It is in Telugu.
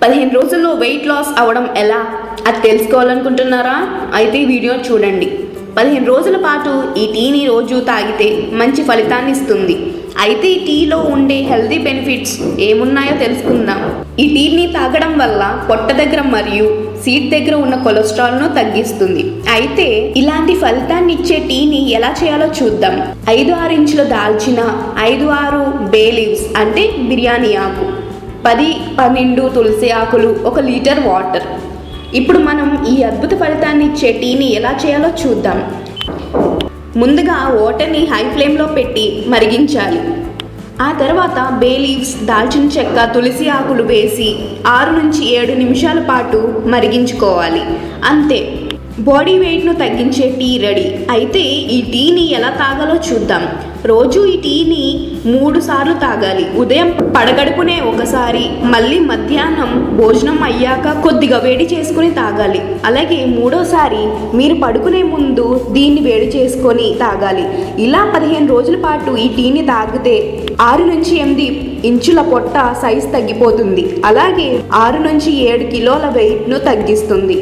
15 రోజుల్లో వెయిట్ లాస్ అవ్వడం ఎలా అది తెలుసుకోవాలనుకుంటున్నారా? అయితే ఈ వీడియో చూడండి. 15 రోజుల పాటు ఈ టీని రోజు తాగితే మంచి ఫలితాన్ని ఇస్తుంది. అయితే ఈ టీలో ఉండే హెల్తీ బెనిఫిట్స్ ఏమున్నాయో తెలుసుకుందాం. ఈ టీని తాగడం వల్ల పొట్ట దగ్గర మరియు సీట్ దగ్గర ఉన్న కొలెస్ట్రాల్ను తగ్గిస్తుంది. అయితే ఇలాంటి ఫలితాన్ని ఇచ్చే టీని ఎలా చేయాలో చూద్దాం. 5-6 ఇంచుల దాల్చిన, 5-6 బే లీవ్స్ అంటే బిర్యానీ ఆకు, 10-12 తులసి ఆకులు, 1 లీటర్ వాటర్. ఇప్పుడు మనం ఈ అద్భుత ఫలితాన్ని ఇచ్చే టీని ఎలా చేయాలో చూద్దాం. ముందుగా వాటర్ని హై ఫ్లేమ్లో పెట్టి మరిగించాలి. ఆ తర్వాత బే లీవ్స్, దాల్చిన చెక్క, తులసి ఆకులు వేసి 6 నుంచి 7 నిమిషాల పాటు మరిగించుకోవాలి. అంతే, బాడీ వెయిట్ను తగ్గించే టీ రెడీ. అయితే ఈ టీని ఎలా తాగాలో చూద్దాం. రోజు ఈ టీని 3 సార్లు తాగాలి. ఉదయం పడగడుపునే ఒకసారి, మళ్ళీ మధ్యాహ్నం భోజనం అయ్యాక కొద్దిగా వేడి చేసుకుని తాగాలి. అలాగే 3వసారి మీరు పడుకునే ముందు దీన్ని వేడి చేసుకొని తాగాలి. ఇలా 15 రోజుల పాటు ఈ టీని తాగితే 6 నుంచి 8 ఇంచుల పొట్ట సైజ్ తగ్గిపోతుంది. అలాగే 6 నుంచి 7 కిలోల వెయిట్ను తగ్గిస్తుంది.